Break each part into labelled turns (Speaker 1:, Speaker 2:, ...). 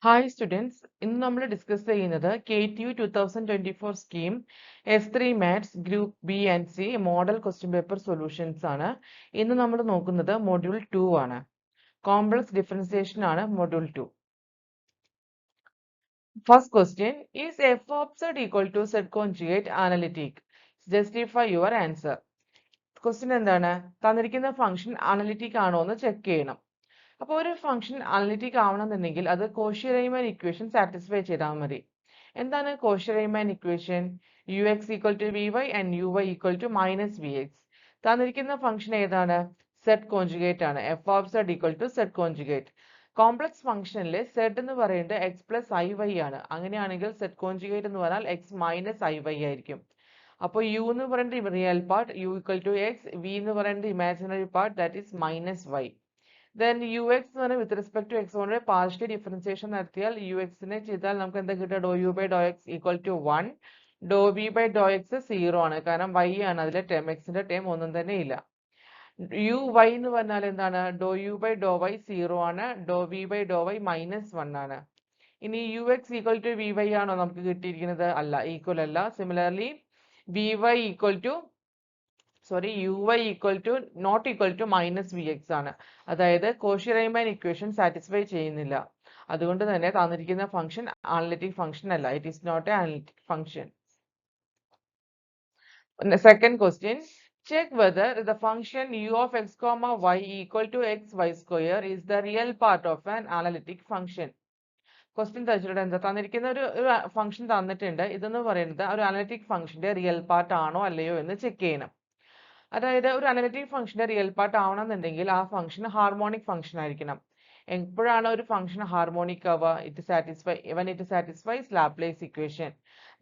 Speaker 1: Hi students, ഇന്ന് നമ്മൾ discuss ചെയ്യുന്നത് KTU 2024 scheme S3 maths group B and C model question paper solutions ആണ്. ഇന്ന് നമ്മൾ നോക്കുന്നത് മൊഡ്യൂൾ 2 ആണ്. കോംപ്ലക്സ് ഡിഫറൻസിയേഷൻ ആണ് module 2. First question, is f of z equal to z conjugate analytic? Justify your answer. Question എന്താണ്? തന്നിരിക്കുന്ന function analytic ആണോ എന്ന് ചെക്ക് ചെയ്യണം. അപ്പോൾ ഒരു ഫംഗ്ഷൻ അനലിറ്റിക് ആവണമെന്നുണ്ടെങ്കിൽ അത് കോഷി-റീമാൻ ഇക്വേഷൻ സാറ്റിസ്ഫൈ ചെയ്താൽ മതി. എന്താണ് Cauchy Riemann equation? U x equal to v y and u y equal to minus v x. തന്നിരിക്കുന്ന ഫംഗ്ഷൻ ഏതാണ്? സെഡ് കോൺജുഗേറ്റ് ആണ്. F of z equal to z conjugate. Complex ഫംഗ്ഷനിൽ z എന്ന് പറയുന്നത് എക്സ് പ്ലസ് ഐ വൈ ആണ്. അങ്ങനെയാണെങ്കിൽ Z conjugate എന്ന് പറഞ്ഞാൽ എക്സ് മൈനസ് ഐ വൈ ആയിരിക്കും. അപ്പോൾ യു എന്ന് പറയുന്നത് real part, u equal to x. V എന്ന് പറയുന്നത് imaginary part, that is minus y. Then ux എന്ന് പറഞ്ഞാൽ വിത്ത് റെസ്പെക്ട് ടു എക്സ് കൊണ്ട് പാർഷ്യലി ഡിഫറൻസിയേഷൻ നടത്തിയാൽ ux-നെ ചെയ്താൽ നമുക്ക് എന്താ കിട്ടുക? Do u by Dr x equal to 1. Do v by Dr x 0 ആണ്, കാരണം y ആണ് അതിലെ ടേം, എക്സിന്റെ ടേം ഒന്നും തന്നെ ഇല്ല. യു വൈ എന്ന് പറഞ്ഞാൽ എന്താണ്? Dow u by Dr y 0 ആണ്, dow v by Dr y -1 ആണ്. ഇനി u x equal to v y ആണോ നമുക്ക് കിട്ടിയിരിക്കുന്നത്? അല്ല, ഈക്വൽ അല്ല. Similarly v y equal to uy equal to not equal to minus v x ആണ്. അതായത് കോഷി-റീമാൻ ഇക്വേഷൻ സാറ്റിസ്ഫൈ ചെയ്യുന്നില്ല. അതുകൊണ്ട് തന്നെ തന്നിരിക്കുന്ന ഫംഗ്ഷൻ അനലിറ്റിക് ഫംഗ്ഷൻ അല്ല. It is not a analytic function. Second question, check whether the function u of x, y equal to x y square is the real part of an analytic function. Question തന്നിട്ടുണ്ട് എന്താ? തന്നിരിക്കുന്ന ഒരു function തന്നിട്ടുണ്ട്. ഇതെന്ന് പറയുന്നത് ഒരു analytic ഫംഗ്ഷന്റെ real part ആണോ അല്ലയോ എന്ന് ചെക്ക് ചെയ്യണം. അതായത് ഒരു അനലിറ്റിക് ഫംഗ്ഷന്റെ റിയൽ പാർട്ട് ആവണമെന്നുണ്ടെങ്കിൽ ആ ഫംഗ്ഷൻ ഹാർമോണിക് ഫംഗ്ഷൻ ആയിരിക്കണം. എപ്പോഴാണ് ഒരു ഫംഗ്ഷൻ ഹാർമോണിക് ആവുക? when it satisfies Laplace equation,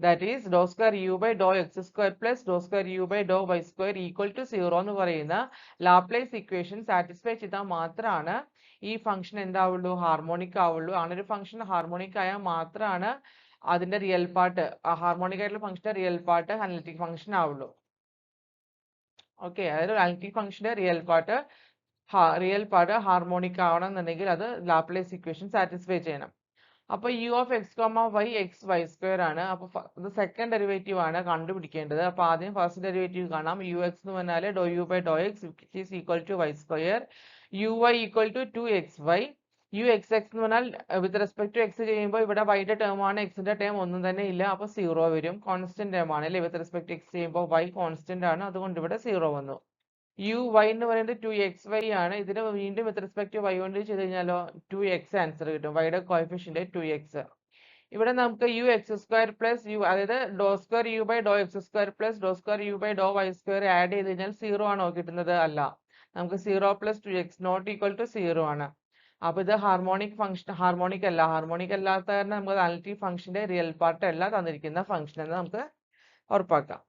Speaker 1: that is dow square u by Dr x square plus Dr square u by Dr y square equal to 0 എന്ന് പറയുന്ന Laplace equation satisfy ചെയ്താൽ മാത്രമാണ് ഈ function എന്താവുള്ളൂ? Harmonic ആവുള്ളൂ. അങ്ങനെ ഒരു function harmonic ആയാൽ മാത്രമാണ് അതിന്റെ റിയൽ പാർട്ട്, ഹാർമോണിക് ആയിട്ടുള്ള ഫംഗ്ഷന്റെ റിയൽ പാർട്ട് അനലിറ്റിക് ഫംഗ്ഷൻ ആവുള്ളൂ. ഓക്കെ, അതായത് അനലിറ്റിക് ഫംഗ്ഷന്റെ റിയൽ പാർട്ട് ഹാർമോണിക് ആവണമെന്നുണ്ടെങ്കിൽ അത് ലാപ്ലേസ് ഇക്വേഷൻ സാറ്റിസ്ഫൈ ചെയ്യണം. അപ്പൊ u of x y x y square ആണ്. അപ്പൊ ഇത് സെക്കൻഡ് ഡെറിവേറ്റീവ് ആണ് കണ്ടുപിടിക്കേണ്ടത്. അപ്പൊ ആദ്യം ഫസ്റ്റ് ഡെറിവേറ്റീവ് കാണാം. യു എക്സ് എന്ന് പറഞ്ഞാൽ do u by Dr x is equal to y square. U y equal to 2xy. U x x എന്ന് പറഞ്ഞാൽ വിത്ത് റെസ്പെക്ട് ടു എക്സ് ചെയ്യുമ്പോൾ ഇവിടെ വൈയുടെ ടേം ആണ്, എക്സിന്റെ ടേം ഒന്നും തന്നെ ഇല്ല. അപ്പൊ 0 വരും. കോൺസ്റ്റന്റ് ടേം ആണ് അല്ലെ? വിത്ത് റെസ്പെക്ട് ടു എക്സ് ചെയ്യുമ്പോൾ y കോൺസ്റ്റന്റ് ആണ്, അതുകൊണ്ട് ഇവിടെ 0 വന്നു. യു വൈ എന്ന് പറയുന്നത് 2xy ആണ്. ഇതിന് വീണ്ടും വിത്ത് റെസ്പെക്ട് ടു y കൊണ്ട് ചെയ്ത് കഴിഞ്ഞാലോ 2x ആൻസർ കിട്ടും. വൈയുടെ കോഎഫിഷ്യന്റ് 2x. ഇവിടെ നമുക്ക് u x square plus u, അതായത് do square u by Dr x square plus Dr square u by Dr y square add ചെയ്ത് കഴിഞ്ഞാൽ 0 ആണോ കിട്ടുന്നത്? അല്ല, നമുക്ക് 0 plus 2x not equal to 0 ആണ്. അപ്പൊ ഇത് ഹാർമോണിക് ഫംഗ്ഷൻ, ഹാർമോണിക് അല്ലാത്ത കാരണം നമുക്ക് അനലിറ്റിക് ഫംഗ്ഷന്റെ റിയൽ പാർട്ട് അല്ല തന്നിരിക്കുന്ന ഫംഗ്ഷൻ എന്ന് നമുക്ക് ഉറപ്പാക്കാം.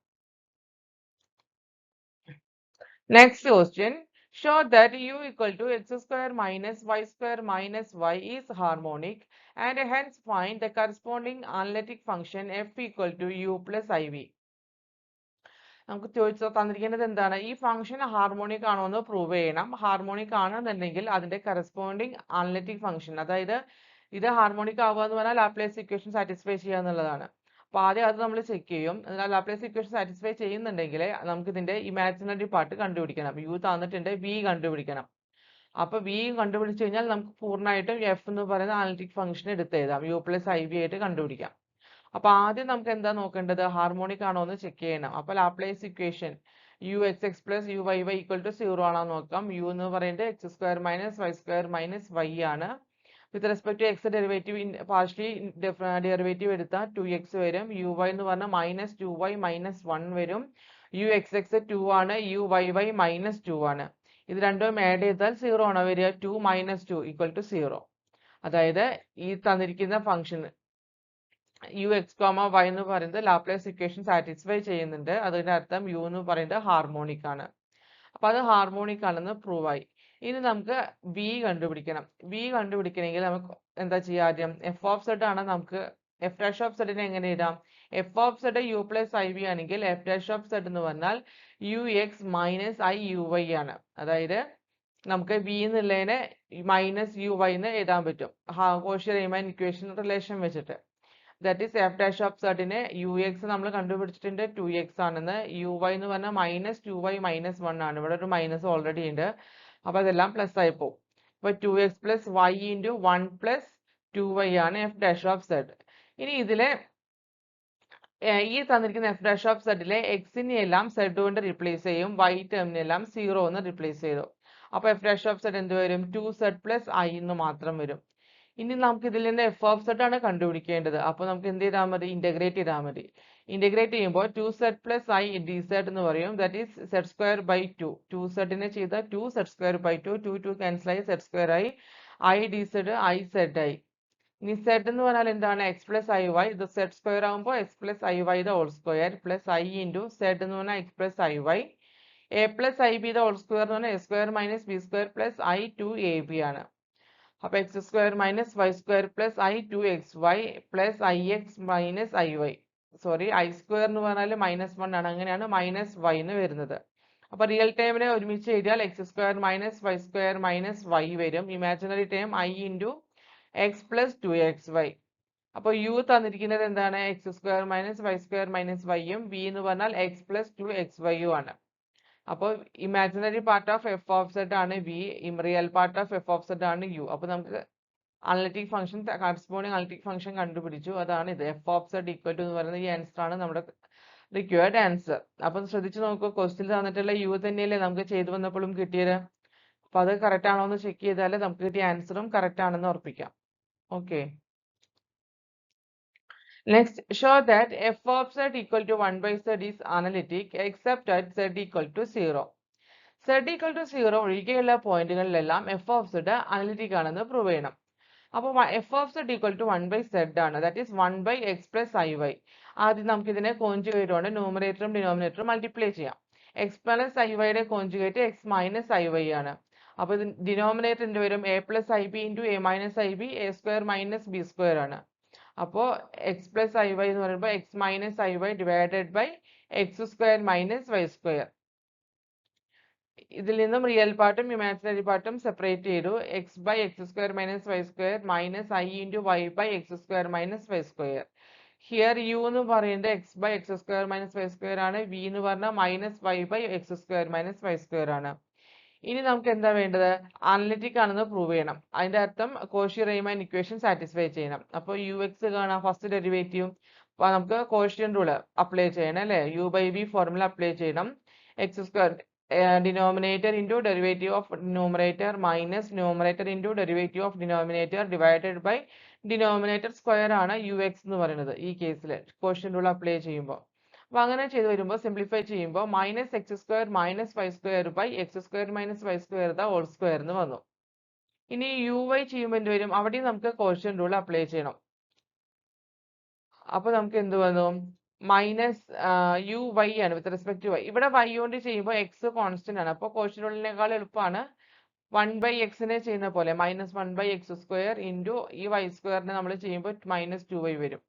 Speaker 1: Next question, show that u equal to x square minus y square minus y is harmonic and hence find the corresponding analytic function f equal to u plus iv. നമുക്ക് തന്നിരിക്കുന്നത് എന്താണ്? ഈ function harmonic ആണോ എന്ന് prove ചെയ്യണം. Harmonic ആണെന്നുണ്ടെങ്കിൽ അതിന്റെ corresponding analytic function, അതായത് ഇത് ഹാർമോണിക് ആവുക എന്ന് പറഞ്ഞാൽ ലാപ്ലേസ് ഇക്വേഷൻ സാറ്റിസ്ഫൈ ചെയ്യുക എന്നുള്ളതാണ്. അപ്പൊ ആദ്യം അത് നമ്മൾ ചെക്ക് ചെയ്യും. ലാപ്ലേസ് ഇക്വേഷൻ സാറ്റിസ്ഫൈ ചെയ്യുന്നുണ്ടെങ്കിൽ നമുക്ക് ഇതിന്റെ ഇമാജിനറി പാർട്ട് കണ്ടുപിടിക്കണം. യു തന്നിട്ടുണ്ട്, വി കണ്ടുപിടിക്കണം. അപ്പൊ വി കണ്ടുപിടിച്ചു കഴിഞ്ഞാൽ നമുക്ക് പൂർണ്ണമായിട്ടും എഫ് എന്ന് പറയുന്ന അനലിറ്റിക് ഫംഗ്ഷൻ എടുത്ത് എഴുതാം. യു പ്ലസ് ഐ വി ആയിട്ട് കണ്ടുപിടിക്കാം. അപ്പൊ ആദ്യം നമുക്ക് എന്താ നോക്കേണ്ടത്? ഹാർമോണിക് ആണോ എന്ന് ചെക്ക് ചെയ്യണം. അപ്പൊ Laplace equation u x x plus u y y equal to 0 ആണോ നോക്കാം. യു എന്ന് പറയുന്നത് x square minus y square minus y ആണ്. With respect to x derivative partially derivative എടുത്താൽ 2x വരും. യു വൈ എന്ന് പറഞ്ഞാൽ മൈനസ് 2y മൈനസ് 1 വരും. യു എക്സ് എക്സ് 2 ആണ്, യു വൈ വൈ മൈനസ് 2 ആണ്. ഇത് രണ്ടും ആഡ് ചെയ്താൽ 0 ആണ് വരിക. 2 മൈനസ് 2 ഈക്വൽ ടു 0. അതായത് ഈ തന്നിരിക്കുന്ന ഫംഗ്ഷൻ യു എക്സ് വൈ എന്ന് പറയുന്നത് ലാപ്ലേസ് ഇക്വേഷൻ സാറ്റിസ്ഫൈ ചെയ്യുന്നുണ്ട്. അതിന്റെ അർത്ഥം യു എന്ന് പറയുന്നത് ഹാർമോണിക് ആണ്. അപ്പൊ അത് ഹാർമോണിക് ആണെന്ന് പ്രൂവ് ആയി. ഇനി നമുക്ക് വി കണ്ടുപിടിക്കണം. വി കണ്ടുപിടിക്കണമെങ്കിൽ നമുക്ക് എന്താ ചെയ്യുക? ആദ്യം എഫ് ഓഫ് സെഡ് ആണ്. നമുക്ക് എഫ് ഡാഷ് ഓഫ് സെഡിനെ എങ്ങനെ എഴുതാം? F of z u plus i v ആണെങ്കിൽ എഫ് ഡാഷ് ഓഫ് സെഡ് എന്ന് പറഞ്ഞാൽ u x minus i u y ആണ്. അതായത് നമുക്ക് v എന്നുള്ളതിനെ മൈനസ് യു വൈ എന്ന് എഴുതാൻ പറ്റും കോഷി റീമാൻ ഇക്വേഷൻ റിലേഷൻ വെച്ചിട്ട്. That is f dash of സെഡിനെ യു എക്സ് നമ്മൾ കണ്ടുപിടിച്ചിട്ടുണ്ട് 2x ആണെന്ന്, യു വൈ എന്ന് പറഞ്ഞാൽ മൈനസ് 2y മൈനസ് 1 ആണ്. ഇവിടെ ഒരു മൈനസ് ഓൾറെഡി ഉണ്ട്, അപ്പൊ അതെല്ലാം പ്ലസ് ആയി പോകും. അപ്പൊ 2x plus Y into 1 plus 2y ആണ് എഫ് ഡാഷ് ഓഫ് സെഡ്. ഇനി ഇതിലെ ഈ തന്നിരിക്കുന്ന എഫ് ഡാഷ് ഓഫ് സെഡിലെ എക്സിനെ എല്ലാം സെഡ് കൊണ്ട് റീപ്ലേസ് ചെയ്യും, വൈ ടേമിനെല്ലാം 0 എന്ന് റീപ്ലേസ് ചെയ്തു. അപ്പൊ എഫ് ഡാഷ് ഓഫ് സെഡ് എന്ത് വരും? 2z പ്ലസ് ഐ എന്ന് മാത്രം വരും. ഇനി നമുക്ക് ഇതിൽ നിന്ന് എഫ് ഓഫ് സെഡ് ആണ് കണ്ടുപിടിക്കേണ്ടത്. അപ്പൊ നമുക്ക് എന്ത് ചെയ്താൽ മതി? ഇന്റഗ്രേറ്റ് ചെയ്താൽ മതി. ഇന്റഗ്രേറ്റ് ചെയ്യുമ്പോൾ 2z plus I d z എന്ന് പറയും. That is z square by 2. 2z ചെയ്ത 2 സെഡ് സ്ക്വയർ ബൈ 2, 2 ക്യാൻസൽ ആയി സെഡ് സ്ക്വയർ ആയി, i d z i z ആയി. ഇനി സെഡ് എന്ന് പറഞ്ഞാൽ എന്താണ്? X plus i y. ഇത് സെഡ് സ്ക്വയർ ആകുമ്പോൾ x plus i y the whole square plus i into z എന്ന് പറഞ്ഞാൽ x plus i y, a plus i b the whole square എന്ന് പറഞ്ഞാൽ a square minus b square plus i two a b ആണ്. അപ്പൊ x square minus y square plus i two x y plus i x minus i y. Sorry, i square എന്ന് പറഞ്ഞാൽ -1 ആണ്, അങ്ങനെയാണ് minus Y എന്ന് വരുന്നത്. അപ്പൊ real ടേമിനെ ഒരുമിച്ച് എഴുതിയാൽ x square minus y square minus y വരും. Imaginary term i into x plus 2xy. അപ്പോൾ യു തന്നിരിക്കുന്നത് എന്താണ്? X square minus y square minus വൈയും, വി എന്ന് പറഞ്ഞാൽ എക്സ് പ്ലസ് 2xy ആണ്. അപ്പോൾ imaginary part of f of z ആണ് v, real part of f of z ആണ് യു. അപ്പോൾ നമുക്ക് analytic function, corresponding analytic function കണ്ടുപിടിച്ചു. അതാണ് ഇത്. F of z equal to എന്ന് പറയുന്നത് ഈ ആൻസർ ആണ് നമ്മുടെ റിക്വയർഡ് ആൻസർ. അപ്പം ശ്രദ്ധിച്ചു നോക്കൂ, ക്വസ്റ്റ്യൻ തന്നിട്ടുള്ള യു തന്നെയല്ലേ നമുക്ക് ചെയ്തു വന്നപ്പോഴും കിട്ടിയത്. അപ്പൊ അത് കറക്റ്റ് ആണോ എന്ന് ചെക്ക് ചെയ്താൽ നമുക്ക് കിട്ടിയ ആൻസറും കറക്റ്റ് ആണെന്ന് ഉറപ്പിക്കാം. Okay. Next, show that f of z equal to 1 by z is analytic except at z equal to 0. z equal to 0 ഒഴികെയുള്ള പോയിന്റുകളിലെല്ലാം f of z അനലിറ്റിക് ആണെന്ന് പ്രൂവ് ചെയ്യണം. അപ്പോൾ f of z equal to 1 by z ആണ്. That is 1 by x plus iy. ആദ്യം നമുക്ക് ഇതിനെ conjugate കൊണ്ട് ന്യൂമറേറ്ററും ഡിനോമിനേറ്ററും മൾട്ടിപ്ലൈ ചെയ്യാം. x plus iy യുടെ കോൺജുഗേറ്റ് x മൈനസ് iy ആണ്. അപ്പോൾ ഇത് ഡിനോമിനേറ്റർ എന്ത് വരും? A plus i b into a minus i b, a square minus b square ആണ്. അപ്പോൾ എക്സ് പ്ലസ് ഐ വൈ എന്ന് പറയുമ്പോൾ x minus i y divided by x square minus y square. ഇതിൽ നിന്നും റിയൽ പാർട്ടും imaginary പാർട്ടും separate ചെയ്തു. X by x square minus y square minus i into y by x square minus y square. Here u എന്ന് പറയുന്നത് x by x square minus y square ആണ്. V എന്ന് പറഞ്ഞാൽ minus y by x square minus y square ആണ്. ഇനി നമുക്ക് എന്താ വേണ്ടത്? അനലിറ്റിക് ആണെന്ന് പ്രൂവ് ചെയ്യണം. അതിന്റെ അർത്ഥം കോഷി റീമാൻ ഇക്വേഷൻ സാറ്റിസ്ഫൈ ചെയ്യണം. അപ്പോൾ യു എക്സ് കാണാം, ഫസ്റ്റ് ഡെറിവേറ്റീവ്. അപ്പൊ നമുക്ക് കോഷ്യൻ റൂൾ അപ്ലൈ ചെയ്യണം അല്ലെ? U by b formula apply ചെയ്യണം. X square denominator into derivative of numerator minus numerator into derivative of denominator divided by denominator square ആണ് u x എന്ന് പറയുന്നത് ഈ കേസിൽ കോഷ്യൻ റൂൾ അപ്ലൈ ചെയ്യുമ്പോൾ. അപ്പൊ അങ്ങനെ ചെയ്ത് വരുമ്പോൾ സിംപ്ലിഫൈ ചെയ്യുമ്പോൾ minus x square minus y square by x square minus y square the whole square എന്ന് വന്നു. ഇനി യു വൈ ചെയ്യുമ്പോൾ എന്ത് വരും? അവിടെയും നമുക്ക് കോഷ്യൻ റൂൾ അപ്ലൈ ചെയ്യണം. അപ്പൊ നമുക്ക് എന്ത് വന്നു? മൈനസ് യു വൈ ആണ് വിത്ത് റെസ്പെക്ട് ടു വൈ. ഇവിടെ വൈ കൊണ്ട് ചെയ്യുമ്പോൾ എക്സ് കോൺസ്റ്റന്റ് ആണ്. അപ്പോൾ കോഷ്യൻ റൂളിനേക്കാൾ എളുപ്പമാണ് 1 ബൈ എക്സിനെ ചെയ്യുന്ന പോലെ minus 1 by x square into ഈ വൈ സ്ക്വയറിനെ നമ്മൾ ചെയ്യുമ്പോൾ മൈനസ് 2y വരും.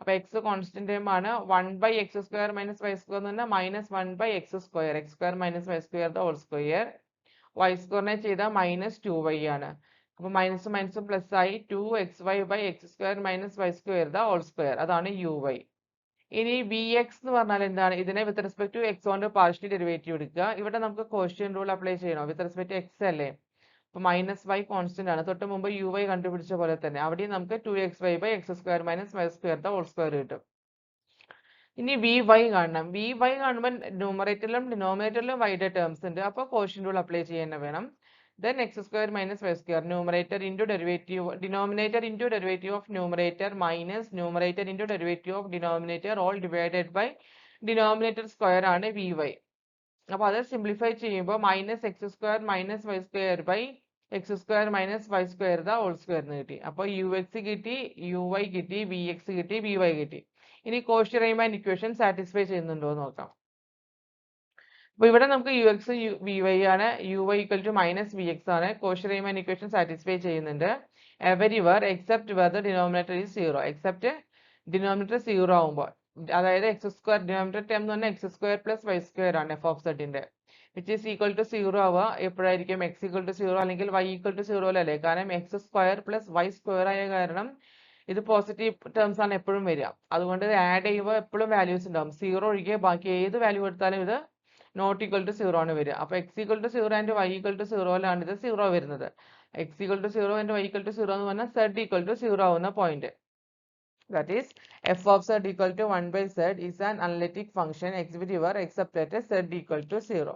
Speaker 1: അപ്പൊ എക്സ് കോൺസ്റ്റന്റ് ആണ്. 1 by x square minus y square എന്ന് പറഞ്ഞാൽ minus 1 by x square, x square minus y square the whole square. Y സ്ക്വയറിനെ ചെയ്താൽ മൈനസ് 2y ആണ്. അപ്പൊ മൈനസ് മൈനസ് പ്ലസ് ആയി 2xy by x square minus y square the whole square. അതാണ് u y. ഇനി v x എന്ന് പറഞ്ഞാൽ എന്താണ്? ഇതിനെ വിത്ത് റെസ്പെക്ട് ടു എക്സ് കൊണ്ട് പാർഷ്യലി ഡെറിവേറ്റീവ് എടുക്കുക. ഇവിടെ നമുക്ക് കോഷ്യൻ റൂൾ അപ്ലൈ ചെയ്യണം. വിത്ത് റെസ്പെക്ട് ടു എക്സ് അല്ലേ? അപ്പൊ മൈനസ് വൈ കോൺസ്റ്റന്റ് ആണ്. തൊട്ട് മുമ്പ് യു വൈ കണ്ടുപിടിച്ച പോലെ തന്നെ അവിടെയും നമുക്ക് 2xy by x square minus y square the whole square കിട്ടും. ഇനി വി വൈ കാണണം. വി വൈ കാണുമ്പോൾ ന്യൂമറേറ്ററിലും ഡിനോമിനേറ്ററിലും വൈയുടെ ടേംസ് ഉണ്ട്. അപ്പോൾ കോഷ്യൻ റൂൾ അപ്ലൈ ചെയ്യാൻ വേണം. Then x square minus y square, numerator into derivative, denominator into derivative of numerator minus numerator into derivative of denominator all divided by denominator square ആണ് vy. അപ്പോൾ അത് സിംപ്ലിഫൈ ചെയ്യുമ്പോൾ minus x square minus y square by x square minus y square the whole square എന്ന് കിട്ടി. അപ്പോൾ u x കിട്ടി, u y കിട്ടി, v x കിട്ടി, വി വൈ കിട്ടി. ഇനി കോഷി റീമാൻ ഇക്വേഷൻ സാറ്റിസ്ഫൈ ചെയ്യുന്നുണ്ടോ എന്ന് നോക്കാം. അപ്പോൾ ഇവിടെ നമുക്ക് യു എക്സ് വി വൈ ആണ്, u y equal to minus v x ആണ്. കോഷി റീമാൻ ഇക്വേഷൻ സാറ്റിസ്ഫൈ ചെയ്യുന്നുണ്ട് everywhere except where the denominator is 0. Except denominator 0 ആകുമ്പോൾ, അതായത് എക്സ് സ്ക്വയർ ഡിനോമിനേറ്റർ ടേം എന്ന് പറഞ്ഞാൽ x square plus y square ആണ് f of സെഡിന്റെ. Which is equal to 0 ആവുക എപ്പോഴായിരിക്കും X equal to 0 അല്ലെങ്കിൽ വൈ ഈക്വൽ ടു 0 അല്ലേ? കാരണം x square plus y square ആയ കാരണം ഇത് പോസിറ്റീവ് ടേംസ് ആണ് എപ്പോഴും വരിക. അതുകൊണ്ട് ഇത് ആഡ് ചെയ്യുമ്പോൾ എപ്പോഴും വാല്യൂസ് ഉണ്ടാവും. 0 ഒഴികെ ബാക്കി ഏത് വാല്യൂ എടുത്താലും ഇത് നോട്ട് ഈക്വൽ ടു 0 ആണ് വരിക. അപ്പോൾ x equal to 0 and y equal to 0 ഇത് 0 വരുന്നത്. X equal to 0 and y equal to 0 എന്ന് പറഞ്ഞാൽ z ഈക്വൽ ടു 0 ആവുന്ന point. That is f of z equal to 1 by z is an analytic function exhibitive except that z equal to 0.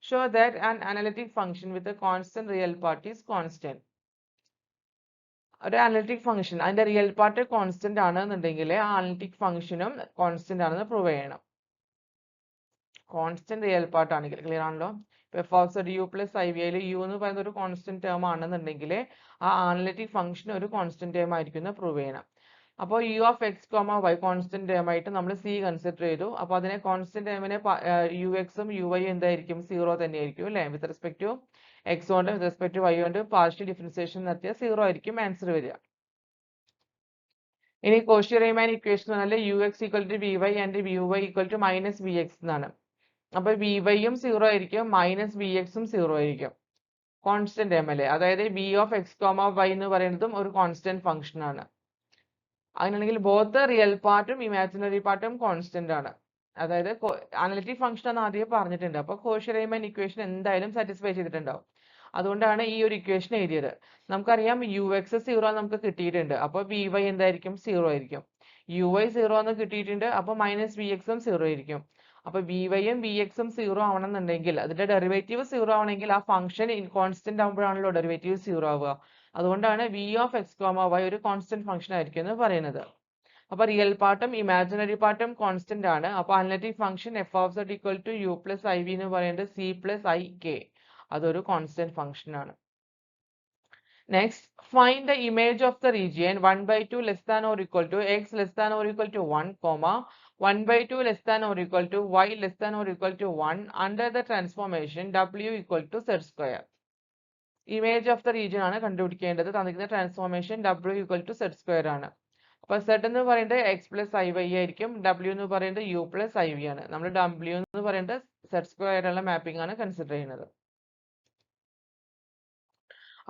Speaker 1: Show that an analytic function with a constant real part is constant. ഒരു analytic function അതിന്റെ real part constant ആണെന്നുണ്ടെങ്കിൽ ആ analytic ഫംഗ്ഷനും constant ആണെന്ന് prove ചെയ്യണം. Constant real part ആണെങ്കിൽ clear ആണല്ലോ. F of z u plus i v ഐയിൽ യു എന്ന് പറയുന്ന ഒരു കോൺസ്റ്റന്റ് ടേം ആണെന്നുണ്ടെങ്കിൽ ആ അനലിറ്റിക് ഫംഗ്ഷൻ ഒരു കോൺസ്റ്റന്റ് ടേം ആയിരിക്കും എന്ന് പ്രൂവ് ചെയ്യണം. അപ്പോൾ u of x comma y constant term ആയിട്ട് നമ്മൾ സി കൺസിഡർ ചെയ്തു. അപ്പോൾ അതിനെ കോൺസ്റ്റന്റ് ടേമിനെ യു എക്സും യു വൈ എന്തായിരിക്കും? 0 തന്നെയായിരിക്കും അല്ലേ? വിത്ത് റെസ്പെക്ട് ടു എക്സ് കൊണ്ട് വിത്ത് റെസ്പെക്ട് ടു വൈ കൊണ്ട് പാർഷ്യൽ ഡിഫറൻസിയേഷൻ നടത്തിയ 0 ആയിരിക്കും ആൻസർ വരിക. ഇനി കോഷി-റീമാൻ ഇക്വേഷൻ പറഞ്ഞാൽ u x equal to v y and v y equal to minus v x എന്നാണ്. അപ്പൊ വി വൈയും 0 ആയിരിക്കും, മൈനസ് വി എക്സും 0 ആയിരിക്കും. കോൺസ്റ്റന്റ് ടേം അല്ലേ? അതായത് v of x comma y എന്ന് പറയുന്നതും ഒരു കോൺസ്റ്റന്റ് ഫംഗ്ഷൻ ആണ്. അങ്ങനെയാണെങ്കിൽ ബോത്ത് റിയൽ പാർട്ടും ഇമാജിനറി പാർട്ടും കോൺസ്റ്റന്റ് ആണ്. അതായത് അനലിറ്റിക് ഫംഗ്ഷൻ എന്ന് ആദ്യം പറഞ്ഞിട്ടുണ്ട്. അപ്പോൾ കോഷി-റീമാൻ ഇക്വേഷൻ എന്തായാലും സാറ്റിസ്ഫൈ ചെയ്തിട്ടുണ്ടാവും. അതുകൊണ്ടാണ് ഈ ഒരു ഇക്വേഷൻ എഴുതിയത്. നമുക്കറിയാം യു എക്സ് 0 നമുക്ക് കിട്ടിയിട്ടുണ്ട്. അപ്പോൾ വി വൈ എന്തായിരിക്കും? 0 ആയിരിക്കും. യു വൈ 0 എന്ന് കിട്ടിയിട്ടുണ്ട്. അപ്പോൾ മൈനസ് വി എക്സും 0 ആയിരിക്കും. അപ്പോൾ വി വൈയും വി എക്സും 0 ആവണമെന്നുണ്ടെങ്കിൽ അതിന്റെ ഡെറിവേറ്റീവ് 0 ആവണമെങ്കിൽ ആ ഫംഗ്ഷൻ കോൺസ്റ്റന്റ് ആകുമ്പോഴാണല്ലോ ഡെറിവേറ്റീവ് 0 ആവുക. അതുകൊണ്ടാണ് v of x comma y ഒരു കോൺസ്റ്റന്റ് ഫംഗ്ഷൻ ആയിരിക്കും എന്ന് പറയുന്നത്. അപ്പൊ റിയൽ പാർട്ടും ഇമാജിനറി പാർട്ടും കോൺസ്റ്റന്റ് ആണ്. അപ്പൊ analytic function f of z equal to u plus i v എന്ന് പറയുന്നത് സി പ്ലസ് ഐ കെ, അതൊരു കോൺസ്റ്റന്റ് ഫംഗ്ഷൻ ആണ്. Next, find the image of the region 1/2 less than or equal to x less than or equal to 1, 1/2 less than or equal to y less than or equal to 1 under the transformation w equal to z square. Image of the region ആണ് കണ്ടുപിടിക്കേണ്ടത്. തന്നിരിക്കുന്ന transformation w equal to z square ആണ്. അപ്പൊ z എന്ന് പറയുന്നത് x plus i y ആയിരിക്കും, w എന്ന് പറയുന്നത് യു പ്ലസ് ഐ വി ആണ്. നമ്മൾ w എന്ന് പറയുന്നത് z സ്ക്വയറുള്ള മാപ്പിംഗ് ആണ് കൺസിഡർ ചെയ്യുന്നത്.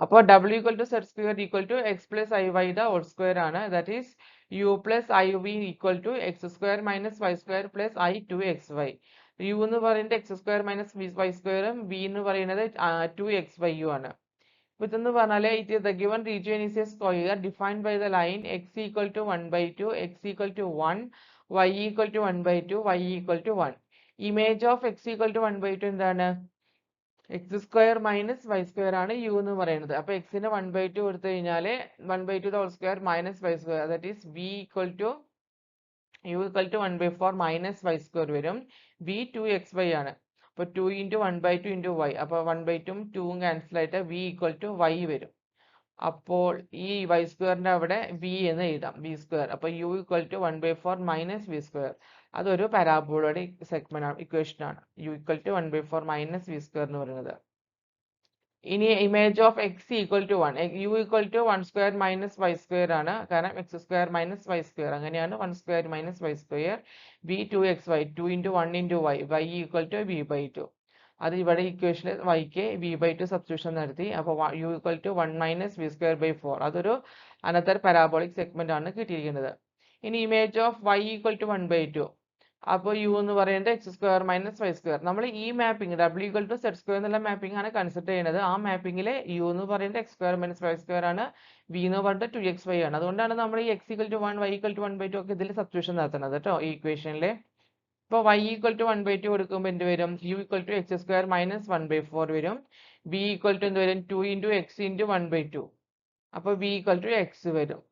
Speaker 1: അപ്പോൾ w equal to z square equal to x plus i y the whole square ആണ്. That is u plus i v equal to x square minus y square plus i two x y. U എന്ന് പറയുന്നത് x square minus y സ്ക്വയറും v എന്ന് പറയുന്നത് 2xy ആണ്. ഇതെന്ന് പറഞ്ഞാൽ it is the given region is a square defined by the line x equal to 1/2, x equal to 1, y equal to 1/2, y equal to 1. Image of x equal to 1/2 എന്താണ്? X square minus y square ആണ് u എന്ന് പറയുന്നത്. അപ്പൊ എക്സിന് 1/2 കൊടുത്തു കഴിഞ്ഞാൽ 1/2 whole square minus y square, that is v equal to u equal to 1/4 minus y square വരും. V 2xy ആണ്. അപ്പോൾ 2 × 1/2 × y. അപ്പോൾ 1/2 ഉം 2 ഉം ക്യാൻസൽ ആയിട്ട് v ഈക്വൽ ടു y വരും. അപ്പോൾ ഈ y സ്ക്വയറിന്റെ അവിടെ v എന്ന് എഴുതാം, v സ്ക്വയർ. അപ്പോൾ u equal to 1/4 minus v square. അതൊരു പാരാബോളോയിഡ് സെഗ്മെന്റ് ആണ്, ഇക്വേഷൻ ആണ്. u equal to 1/4 minus v square എന്ന് പറയുന്നത്. ഇനി image of x equal to 1, u equal to 1 square minus y square ആണ്. കാരണം x square minus y square, അങ്ങനെയാണ് 1 square minus y square. V 2xy, 2 × 1 × y, y equal to v/2. അത് ഇവിടെ ഇക്വേഷനിൽ വൈക്ക് v/2 സബ്സ്റ്റിറ്റ്യൂഷൻ നടത്തി. അപ്പോൾ u equal to 1 minus v square by 4. അതൊരു അനദർ പാരാബോളിക് സെഗ്മെന്റ് ആണ് കിട്ടിയിരിക്കുന്നത്. ഇനി image of y equal to 1/2. അപ്പോൾ യു എന്ന് പറയുന്നത് x square minus y square. നമ്മൾ ഈ mapping w equal to z square എന്നുള്ള മാപ്പിംഗ് ആണ് കൺസിഡർ ചെയ്യുന്നത്. ആ മാപ്പിംഗിൽ യു എന്ന് പറയുന്നത് x square minus y square ആണ്, വി എന്ന് പറയുന്നത് 2xy ആണ്. അതുകൊണ്ടാണ് നമ്മൾ ഈ x equal to 1, y equal to 1/2 ഒക്കെ ഇതിൽ സബ്സ്റ്റിറ്റ്യൂഷൻ നടത്തുന്നത് കേട്ടോ, ഈ ഇക്വേഷനിൽ. ഇപ്പോൾ y ഈക്വൽ ടു 1/2 കൊടുക്കുമ്പോൾ എന്ത് വരും? U equal to x square minus 1/4 വരും. വി ഈക്വൽ ടു എന്ത് വരും? 2 × x × 1/2. അപ്പോൾ വി ഈക്വൽ ടു എക്സ് വരും.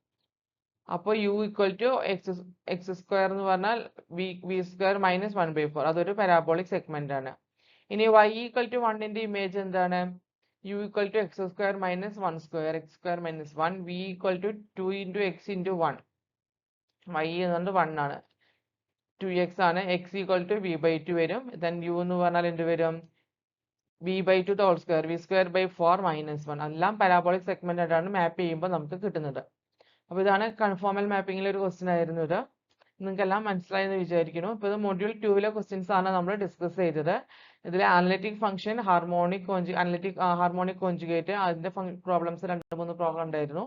Speaker 1: അപ്പോൾ u equal to x square എന്ന് പറഞ്ഞാൽ വി സ്ക്വയർ മൈനസ് 1/4. അതൊരു പാരാബോളിക് സെഗ്മെന്റ് ആണ്. ഇനി y ഈക്വൽ ടു 1ന്റെ ഇമേജ് എന്താണ്? U equal to x square minus 1 square, x square minus 1, v equal to 2 × x × 1. y എന്നുകൊണ്ട് 1 ആണ്, 2x ആണ്. x ഈക്വൽ ടു v/2 വരും. ദെൻ യു എന്ന് പറഞ്ഞാൽ എന്ത് വരും? v/2 whole square, v square by 4 minus 1. എല്ലാം പാരാബോളിക് സെഗ്മെന്റ് ആയിട്ടാണ് മാപ്പ് ചെയ്യുമ്പോൾ നമുക്ക് കിട്ടുന്നത്. അപ്പോൾ ഇതാണ് കൺഫോമൽ മാപ്പിംഗിലെ ഒരു ക്വസ്റ്റ്യൻ ആയിരുന്നു ഇത്. നിങ്ങൾക്കെല്ലാം മനസ്സിലായെന്ന് വിചാരിക്കുന്നു. ഇപ്പോൾ ഇത് മൊഡ്യൂൾ 2-ലെ ക്വസ്റ്റ്യൻസ് ആണ് നമ്മൾ ഡിസ്കസ് ചെയ്തത്. ഇതിൽ അനലിറ്റിക് ഫംഗ്ഷൻ, ഹാർമോണിക് കോഞ്ചുഗേറ്റ്, അതിന്റെ പ്രോബ്ലംസ് 2-3 പ്രോബ്ലം ഉണ്ടായിരുന്നു.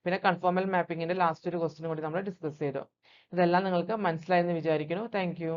Speaker 1: പിന്നെ കൺഫോമൽ മാപ്പിംഗിന്റെ ലാസ്റ്റ് ഒരു ക്വസ്റ്റ്യൻ കൂടി നമ്മൾ ഡിസ്കസ് ചെയ്തു. ഇതെല്ലാം നിങ്ങൾക്ക് മനസ്സിലായെന്ന് വിചാരിക്കുന്നു. Thank you.